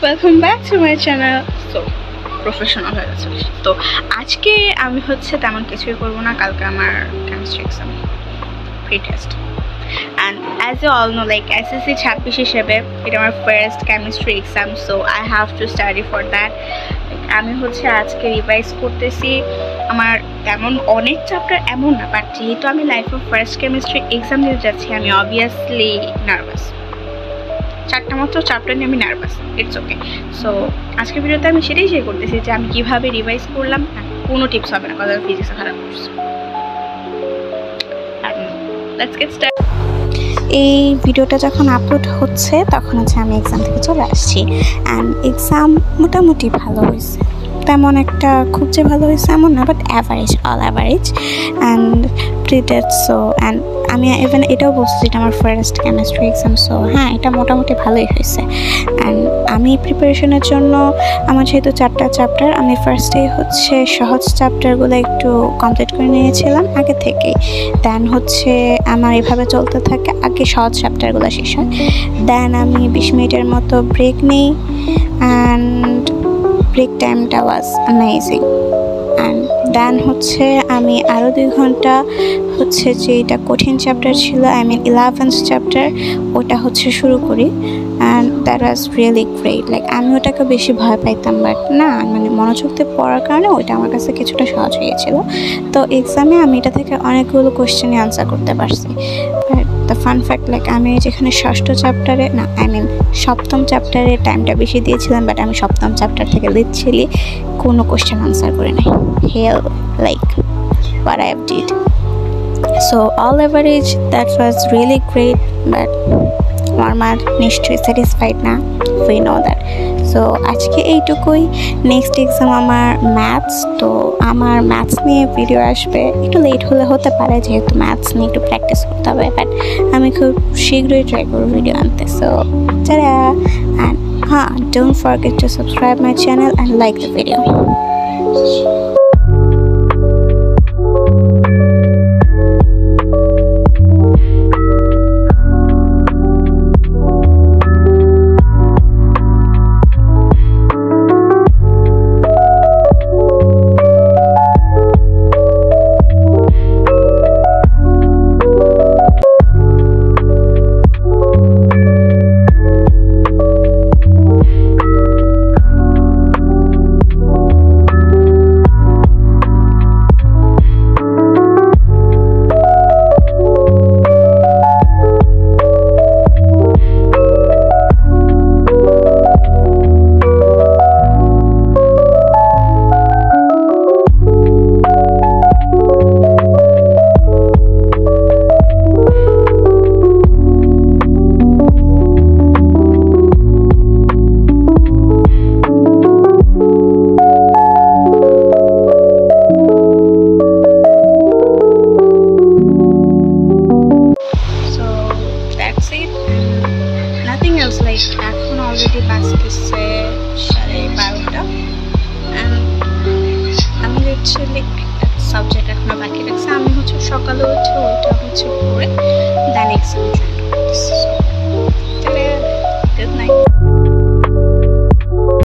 Welcome back to my channel. So professional হয়ে গেছে। তো আজকে আমি তেমন কিছুই করবো না। কালকে আমার chemistry exam, pre test, and as you all know like SSC 26 হিসেবে এটা আমার first chemistry exam. So I have to study for that. আমি আজকে রিভাইজ করতেছি। আমার তেমন অনেক চ্যাপ্টার এমন না, বাট যেহেতু আমি লাইফের ফার্স্ট কেমিস্ট্রি এক্সাম দিতে যাচ্ছি, আমি অবভিয়াসলি নার্ভাস। 4টা মাত্র চ্যাপ্টার নিয়ে আমি নার্ভাস, ইটস ওকে। সো আজকের ভিডিওতে আমি সেটাই শেয়ার করতেছি যে আমি কীভাবে রিভাইজ করলাম। কোনো টিপস হবে না, কথা ফিজিক্সে খারাপ করছে। Let's get start. এই ভিডিওটা যখন আপলোড হচ্ছে তখন আমি এক্সাম থেকে চলে আসছি, অ্যান্ড এক্সাম মোটামুটি ভালো হয়েছে। তেমন একটা খুব যে ভালো হয়েছে এমন না, but average, all average and প্রিটেড। সো অ্যান্ড আমি ইভেন এটাও বলছি এটা আমার ফার্স্ট কেমিস্ট্রি এক্সাম। সো হ্যাঁ, এটা মোটামুটি ভালোই হয়েছে। অ্যান্ড আমি প্রিপারেশনের জন্য আমার যেহেতু 4টা চ্যাপ্টার, আমি ফার্স্টেই সহজ চ্যাপ্টারগুলো একটু কমপ্লিট করে নিয়েছিলাম আগে থেকেই। দেন আমার এভাবে চলতে থাকে, আগে সহজ চ্যাপ্টারগুলো শেষ হয়, দেন আমি 20 মিনিটের মতো ব্রেক নিই, অ্যান্ড ব্রেক টাইমটা ওয়াজ অ্যামেজিং। অ্যান্ড দেন আমি আরও 2 ঘন্টা যে এটা কঠিন চ্যাপ্টার ছিল, আই মিন 11th চ্যাপ্টার, ওটা শুরু করি। And that was really great. Like আমি ওটাকে বেশি ভয় পাইতাম, বাট না, মানে মনোযোগ দিয়ে পড়ার কারণে ওইটা আমার কাছে কিছুটা সহজ হয়েছিল। তো এক্সামে আমি এটা থেকে অনেকগুলো কোয়েশ্চেনই আনসার করতে পারছি। দ্য ফান ফ্যাক্ট, লাইক আমি যেখানে 6ষ্ঠ চ্যাপ্টারে না, আই মিন 7ম চ্যাপ্টারে টাইমটা বেশি দিয়েছিলাম, বাট আমি 7ম চ্যাপ্টার থেকে লিটারালি কোনো কোয়েশ্চেন আনসার করে নাই। হেল, like what I did. So all average, that was really great, but আমার মা নিশ্চয়ই স্যাটিসফাইড না, we know that. সো আজকে এইটুকুই। নেক্সট এক্সাম আমার ম্যাথস। তো আমার ম্যাথস নিয়ে ভিডিও আসবে, একটু লেট হতে পারে যেহেতু ম্যাথস নিয়ে একটু প্র্যাকটিস করতে হবে, বাট আমি খুব শীঘ্রই ট্রাই করবো ভিডিও আনতে। সো টাটা, অ্যান্ড হ্যাঁ, don't forget to subscribe my channel and like the video. এখন অলরেডি বাজতেছে 12:30, অ্যান্ড আমি লিটারালি একটা সাবজেক্ট এখনো বাকি রাখছি। আমি সকালে উঠে ওইটা পড়ে দেন এক্সাম জয়েন করতেছি। তাহলে